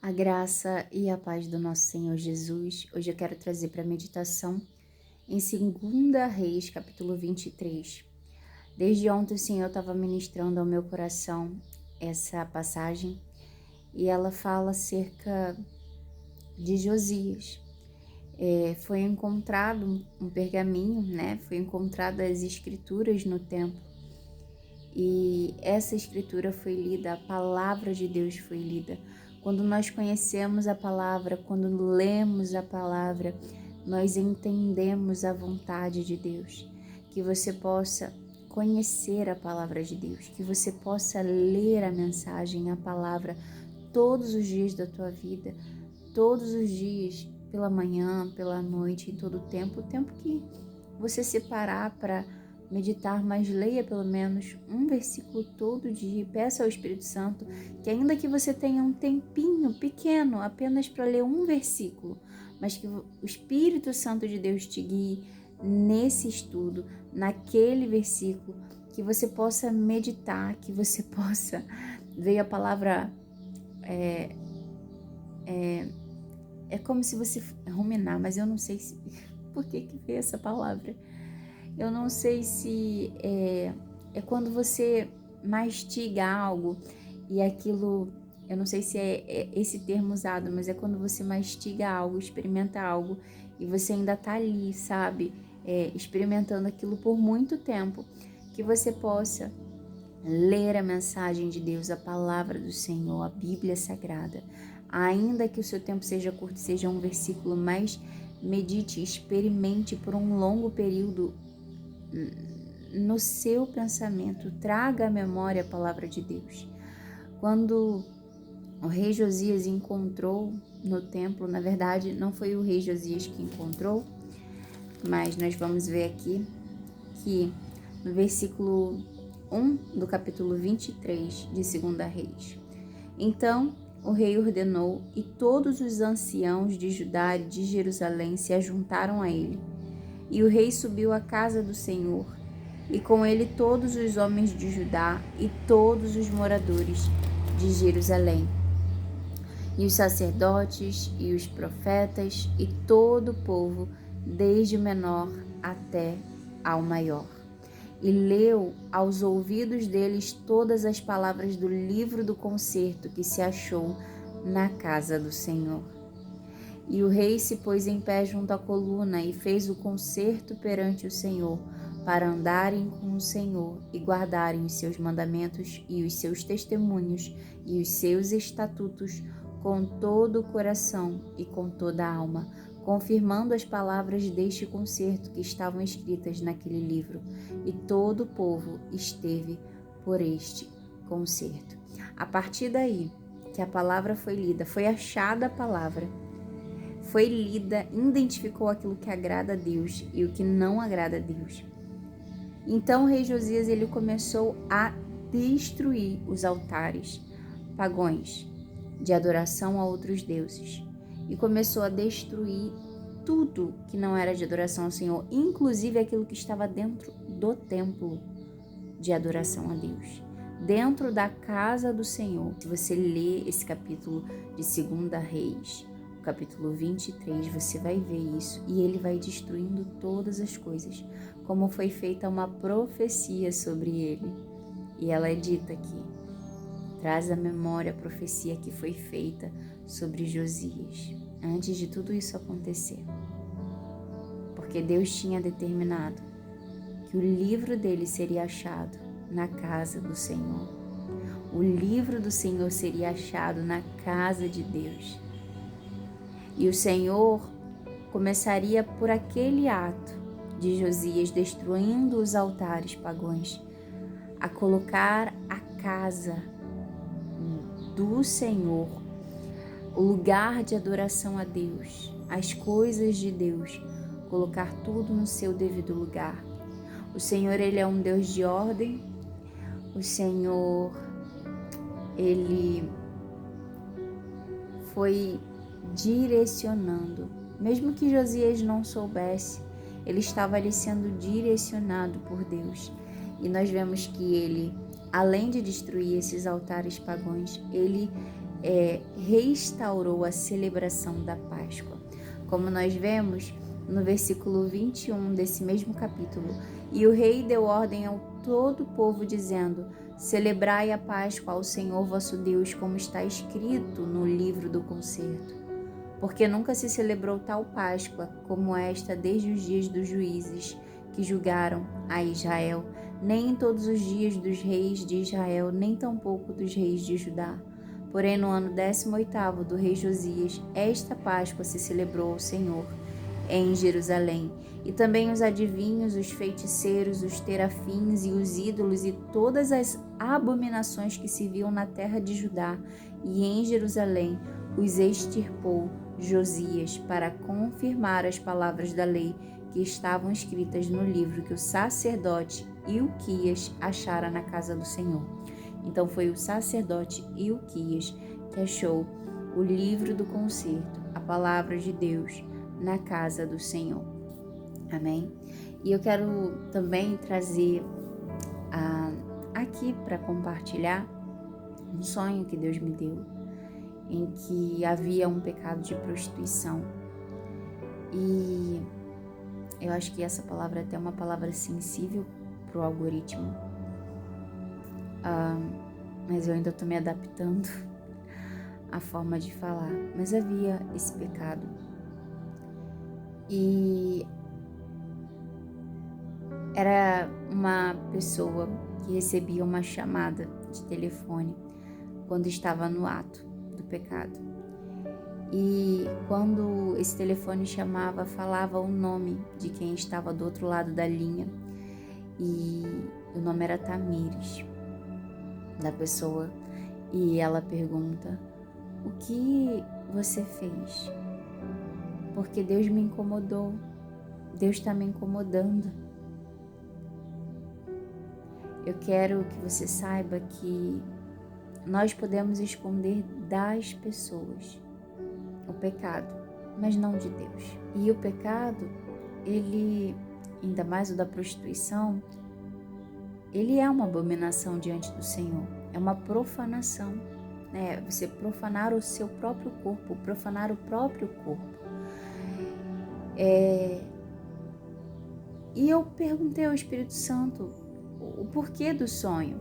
A graça e a paz do nosso Senhor Jesus. Hoje eu quero trazer para meditação em 2 Reis, capítulo 23. Desde ontem o Senhor estava ministrando ao meu coração essa passagem e ela fala acerca de Josias. Foi encontrado um pergaminho, né? Foi encontrado as escrituras no templo e essa escritura foi lida, a palavra de Deus foi lida. Quando nós conhecemos a palavra, quando lemos a palavra, nós entendemos a vontade de Deus. Que você possa conhecer a palavra de Deus, que você possa ler a mensagem, a palavra, todos os dias da tua vida, todos os dias, pela manhã, pela noite, em todo o tempo que você separar para meditar, mas leia pelo menos um versículo todo dia e peça ao Espírito Santo que ainda que você tenha um tempinho pequeno apenas para ler um versículo, mas que o Espírito Santo de Deus te guie nesse estudo, naquele versículo, que você possa meditar, que você possa ver a palavra, é como se você ruminar, mas eu não sei por que veio essa palavra. Eu não sei se é quando você mastiga algo e aquilo, eu não sei se é esse termo usado, mas é quando você mastiga algo, experimenta algo e você ainda tá ali, sabe? Experimentando aquilo por muito tempo, que você possa ler a mensagem de Deus, a palavra do Senhor, a Bíblia Sagrada. Ainda que o seu tempo seja curto, seja um versículo, mas medite, experimente por um longo período no seu pensamento, traga à memória a palavra de Deus. Quando o rei Josias encontrou no templo, na verdade não foi o rei Josias que encontrou, mas nós vamos ver aqui que no versículo 1 do capítulo 23 de 2 Reis. Então o rei ordenou e todos os anciãos de Judá e de Jerusalém se ajuntaram a ele. E o rei subiu à casa do Senhor, e com ele todos os homens de Judá e todos os moradores de Jerusalém, e os sacerdotes e os profetas e todo o povo, desde o menor até ao maior. E leu aos ouvidos deles todas as palavras do livro do concerto que se achou na casa do Senhor. E o rei se pôs em pé junto à coluna e fez o concerto perante o Senhor, para andarem com o Senhor e guardarem os seus mandamentos e os seus testemunhos e os seus estatutos com todo o coração e com toda a alma, confirmando as palavras deste concerto que estavam escritas naquele livro. E todo o povo esteve por este concerto. A partir daí que a palavra foi lida, foi achada a palavra, foi lida, identificou aquilo que agrada a Deus e o que não agrada a Deus. Então o rei Josias ele começou a destruir os altares pagãos de adoração a outros deuses e começou a destruir tudo que não era de adoração ao Senhor, inclusive aquilo que estava dentro do templo de adoração a Deus, dentro da casa do Senhor. Se você lê esse capítulo de 2 Reis, capítulo 23, você vai ver isso, e ele vai destruindo todas as coisas, como foi feita uma profecia sobre ele. E ela é dita aqui, traz à memória a profecia que foi feita sobre Josias, antes de tudo isso acontecer. Porque Deus tinha determinado que o livro dele seria achado na casa do Senhor. O livro do Senhor seria achado na casa de Deus. E o Senhor começaria por aquele ato de Josias destruindo os altares pagãos, a colocar a casa do Senhor, o lugar de adoração a Deus, as coisas de Deus, colocar tudo no seu devido lugar. O Senhor, ele é um Deus de ordem. O Senhor, ele foi direcionando, mesmo que Josias não soubesse, ele estava ali sendo direcionado por Deus. E nós vemos que ele, além de destruir esses altares pagãos, ele restaurou a celebração da Páscoa. Como nós vemos no versículo 21 desse mesmo capítulo, e o rei deu ordem ao todo o povo, dizendo: celebrai a Páscoa ao Senhor vosso Deus, como está escrito no livro do concerto. Porque nunca se celebrou tal Páscoa como esta desde os dias dos juízes que julgaram a Israel, nem em todos os dias dos reis de Israel, nem tampouco dos reis de Judá. Porém, no ano 18º do rei Josias, esta Páscoa se celebrou ao Senhor em Jerusalém. E também os adivinhos, os feiticeiros, os terafins e os ídolos e todas as abominações que se viam na terra de Judá e em Jerusalém os extirpou Josias, para confirmar as palavras da lei que estavam escritas no livro que o sacerdote Ilquias achara na casa do Senhor. Então foi o sacerdote Ilquias que achou o livro do concerto, a palavra de Deus, na casa do Senhor. Amém? E eu quero também trazer aqui para compartilhar um sonho que Deus me deu, em que havia um pecado de prostituição. E eu acho que essa palavra é até uma palavra sensível para o algoritmo, mas eu ainda estou me adaptando à forma de falar. Mas havia esse pecado. E era uma pessoa que recebia uma chamada de telefone quando estava no ato do pecado. E quando esse telefone chamava, falava o nome de quem estava do outro lado da linha. E o nome era Tamires, da pessoa. E ela pergunta: o que você fez? Porque Deus me incomodou. Deus está me incomodando. Eu quero que você saiba que nós podemos esconder das pessoas o pecado, mas não de Deus. E o pecado, ele, ainda mais o da prostituição, ele é uma abominação diante do Senhor. É uma profanação, né? Você profanar o seu próprio corpo, profanar o próprio corpo. E eu perguntei ao Espírito Santo o porquê do sonho.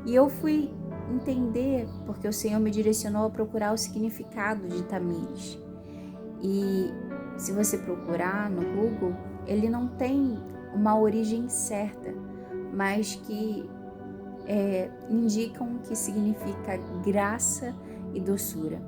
E eu fui entender, porque o Senhor me direcionou a procurar o significado de Tamires. E se você procurar no Google, ele não tem uma origem certa, mas que indicam que significa graça e doçura.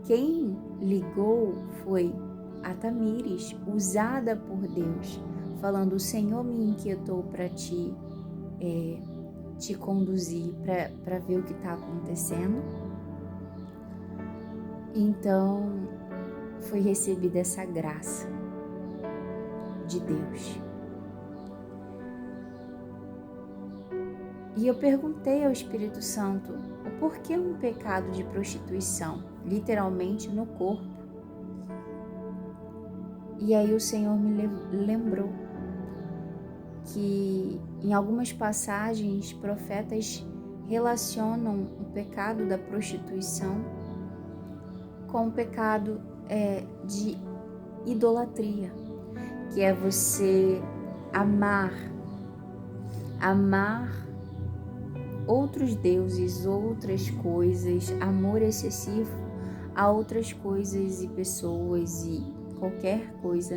Quem ligou foi a Tamires, usada por Deus, falando: o Senhor me inquietou para te conduzir, para ver o que está acontecendo. Então foi recebida essa graça de Deus. E eu perguntei ao Espírito Santo o porquê um pecado de prostituição, literalmente no corpo. E aí o Senhor me lembrou que em algumas passagens profetas relacionam o pecado da prostituição com o pecado de idolatria, que é você amar outros deuses, outras coisas, amor excessivo a outras coisas e pessoas e qualquer coisa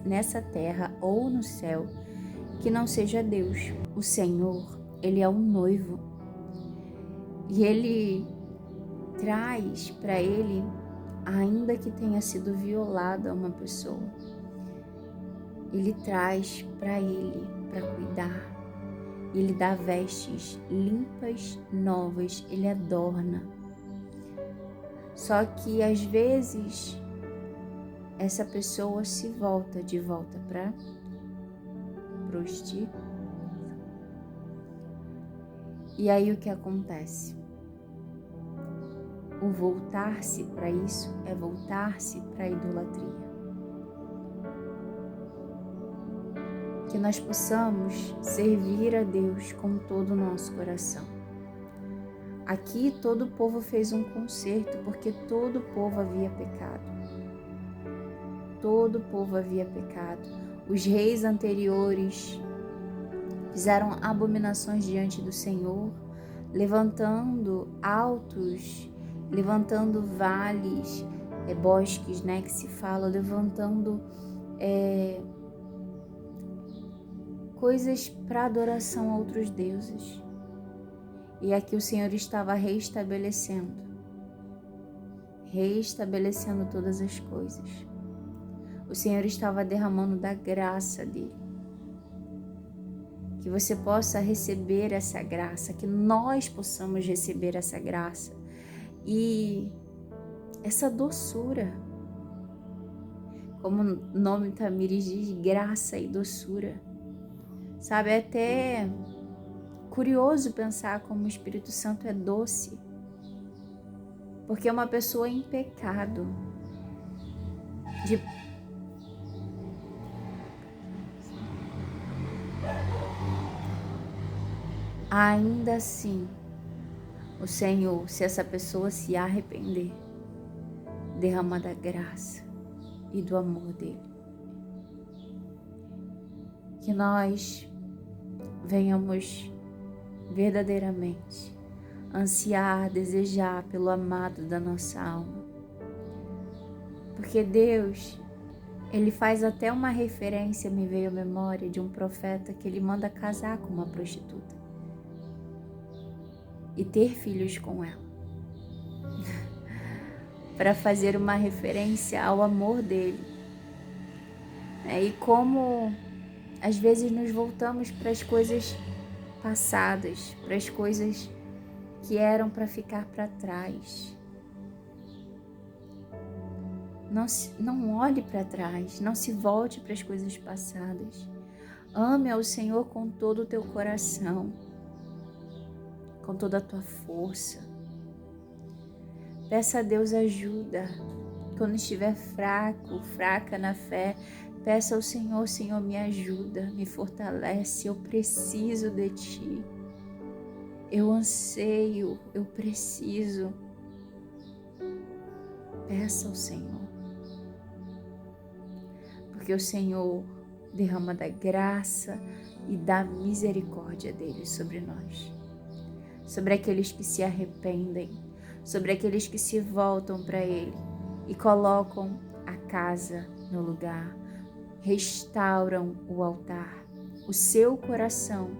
nessa terra ou no céu que não seja Deus. O Senhor, Ele é o noivo e Ele traz para Ele, ainda que tenha sido violada uma pessoa, Ele traz para Ele, para cuidar. Ele dá vestes limpas, novas, Ele adorna. Só que às vezes essa pessoa se volta de volta para prostituir. E aí o que acontece? O voltar-se para isso é voltar-se para a idolatria. Que nós possamos servir a Deus com todo o nosso coração. Aqui todo o povo fez um concerto, porque todo o povo havia pecado. Todo o povo havia pecado. Os reis anteriores fizeram abominações diante do Senhor, levantando altos, levantando vales, bosques, né, que se fala, levantando coisas para adoração a outros deuses. E aqui o Senhor estava restabelecendo todas as coisas. O Senhor estava derramando da graça dele. Que você possa receber essa graça, que nós possamos receber essa graça e essa doçura. Como o nome Tamires diz, graça e doçura. Sabe, é até curioso pensar como o Espírito Santo é doce. Porque uma pessoa em pecado, ainda assim, o Senhor, se essa pessoa se arrepender, derrama da graça e do amor dele. Que nós venhamos verdadeiramente ansiar, desejar pelo amado da nossa alma. Porque Deus, Ele faz até uma referência, me veio à memória, de um profeta que ele manda casar com uma prostituta e ter filhos com ela, para fazer uma referência ao amor dele. E como às vezes nos voltamos para as coisas passadas, para as coisas que eram para ficar para trás. Não olhe para trás, não se volte para as coisas passadas. Ame ao Senhor com todo o teu coração, com toda a tua força. Peça a Deus ajuda. Quando estiver fraca na fé, peça ao Senhor: Senhor, me ajuda, me fortalece, eu preciso de Ti. Eu anseio, eu preciso. Peça ao Senhor. Porque o Senhor derrama da graça e da misericórdia dele sobre nós. Sobre aqueles que se arrependem, sobre aqueles que se voltam para Ele e colocam a casa no lugar, restauram o altar. O seu coração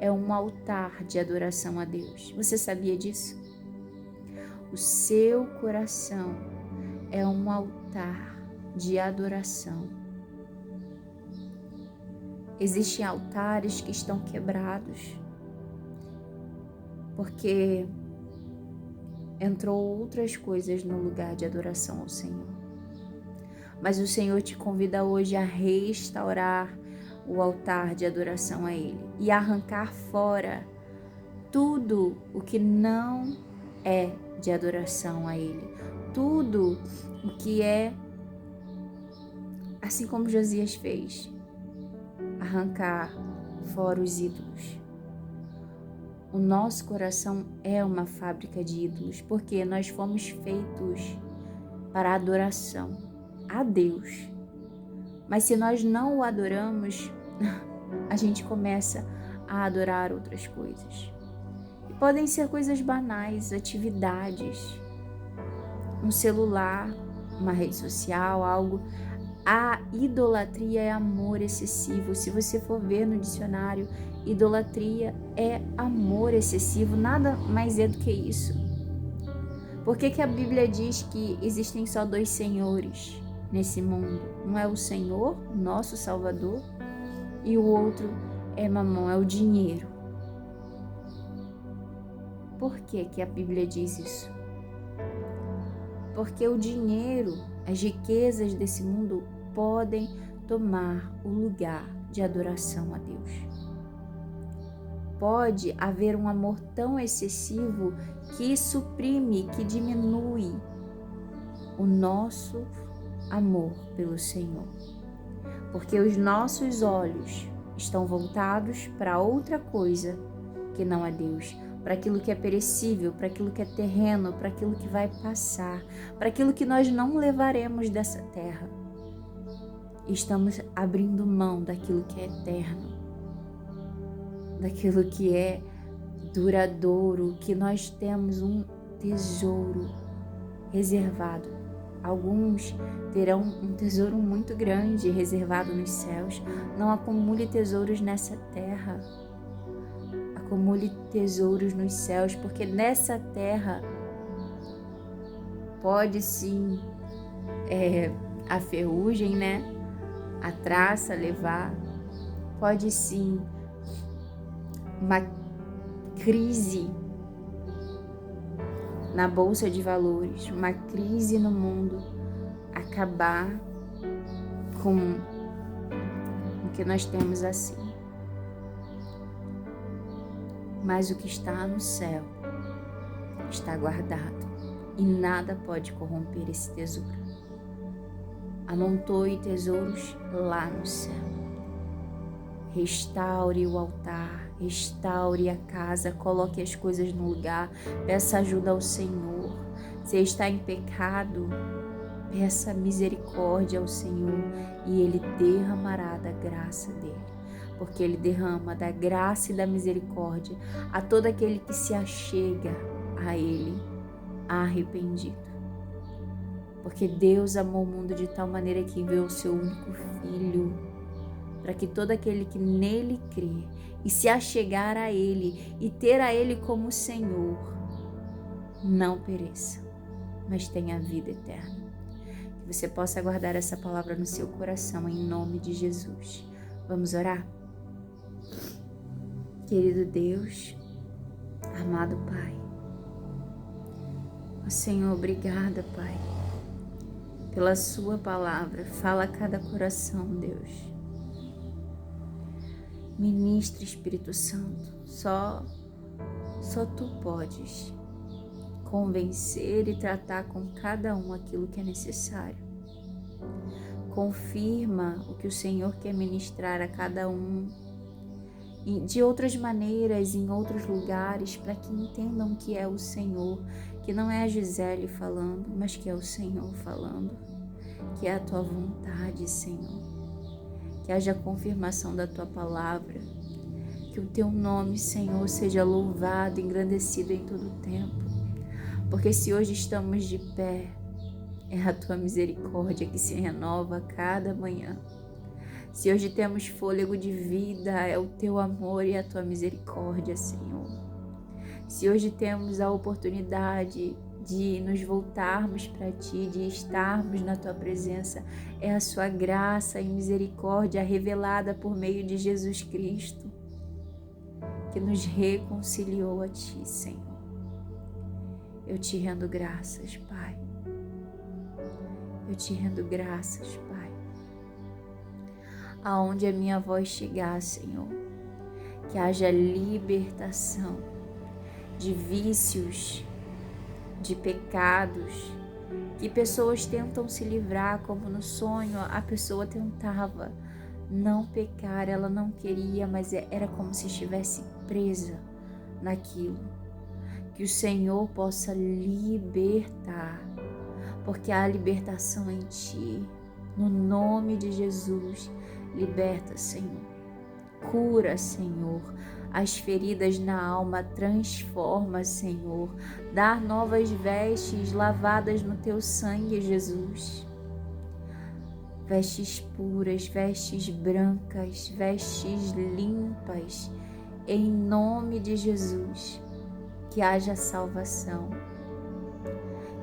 é um altar de adoração a Deus. Você sabia disso? O seu coração é um altar de adoração. Existem altares que estão quebrados porque entrou outras coisas no lugar de adoração ao Senhor. Mas o Senhor te convida hoje a restaurar o altar de adoração a Ele e arrancar fora tudo o que não é de adoração a Ele. Tudo o que é, assim como Josias fez, arrancar fora os ídolos. O nosso coração é uma fábrica de ídolos, porque nós fomos feitos para a adoração a Deus. Mas se nós não o adoramos, a gente começa a adorar outras coisas. E podem ser coisas banais, atividades, um celular, uma rede social, algo. A idolatria é amor excessivo. Se você for ver no dicionário, idolatria é amor excessivo, nada mais é do que isso. Por que a Bíblia diz que existem só dois senhores nesse mundo? Um é o Senhor, nosso Salvador, e o outro é Mamon, é o dinheiro. Por que a Bíblia diz isso? Porque o dinheiro, as riquezas desse mundo podem tomar o lugar de adoração a Deus. Pode haver um amor tão excessivo que suprime, que diminui o nosso amor pelo Senhor. Porque os nossos olhos estão voltados para outra coisa que não é Deus. para aquilo que é perecível, para aquilo que é terreno, para aquilo que vai passar, para aquilo que nós não levaremos dessa terra. Estamos abrindo mão daquilo que é eterno, daquilo que é duradouro, que nós temos um tesouro reservado. Alguns terão um tesouro muito grande reservado nos céus. Não acumule tesouros nessa terra. Acumule tesouros nos céus, porque nessa terra pode sim a ferrugem, né? A traça levar. Pode sim uma crise na bolsa de valores, uma crise no mundo, acabar com o que nós temos assim. Mas o que está no céu está guardado e nada pode corromper esse tesouro. Amontoe tesouros lá no céu. Restaure o altar, restaure a casa, coloque as coisas no lugar, peça ajuda ao Senhor. Se está em pecado, peça misericórdia ao Senhor e Ele derramará da graça dele, porque Ele derrama da graça e da misericórdia a todo aquele que se achega a Ele arrependido. Porque Deus amou o mundo de tal maneira que enviou o seu único Filho, para que todo aquele que nele crê e se achegar a Ele e ter a Ele como Senhor, não pereça, mas tenha vida eterna. Que você possa guardar essa palavra no seu coração, em nome de Jesus. Vamos orar? Querido Deus, amado Pai, ó Senhor, obrigada, Pai, pela sua palavra. Fala a cada coração, Deus. Ministra, Espírito Santo, só Tu podes convencer e tratar com cada um aquilo que é necessário. Confirma o que o Senhor quer ministrar a cada um de outras maneiras, em outros lugares, para que entendam que é o Senhor, que não é a Gisele falando, mas que é o Senhor falando, que é a Tua vontade, Senhor. Que haja confirmação da Tua palavra, que o Teu nome, Senhor, seja louvado, engrandecido em todo o tempo, porque se hoje estamos de pé, é a Tua misericórdia que se renova a cada manhã. Se hoje temos fôlego de vida, é o Teu amor e a Tua misericórdia, Senhor. Se hoje temos a oportunidade de nos voltarmos para Ti, de estarmos na Tua presença, é a Sua graça e misericórdia revelada por meio de Jesus Cristo, que nos reconciliou a Ti, Senhor. Eu Te rendo graças, Pai. Eu Te rendo graças, Pai. Aonde a minha voz chegar, Senhor, que haja libertação de vícios, de pecados, que pessoas tentam se livrar, como no sonho a pessoa tentava não pecar, ela não queria, mas era como se estivesse presa naquilo. Que o Senhor possa libertar, porque há libertação em Ti, no nome de Jesus. Liberta, Senhor. Cura, Senhor, as feridas na alma, transforma, Senhor. Dá novas vestes lavadas no Teu sangue, Jesus. Vestes puras, vestes brancas, vestes limpas, em nome de Jesus. Que haja salvação.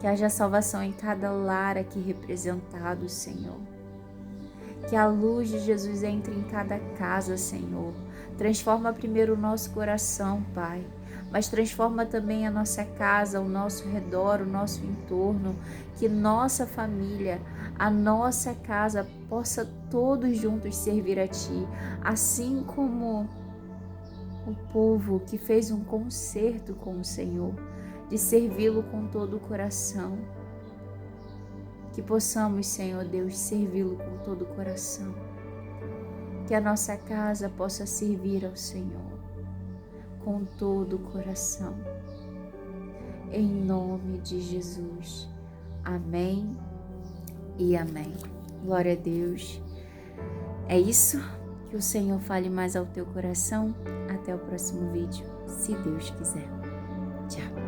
Que haja salvação em cada lar aqui representado, Senhor. Que a luz de Jesus entre em cada casa, Senhor. Transforma primeiro o nosso coração, Pai, mas transforma também a nossa casa, o nosso redor, o nosso entorno. Que nossa família, a nossa casa possa todos juntos servir a Ti, assim como o povo que fez um concerto com o Senhor, de servi-lo com todo o coração. Que possamos, Senhor Deus, servi-lo com todo o coração. Que a nossa casa possa servir ao Senhor com todo o coração. Em nome de Jesus. Amém e amém. Glória a Deus. É isso. Que o Senhor fale mais ao teu coração. Até o próximo vídeo, se Deus quiser. Tchau.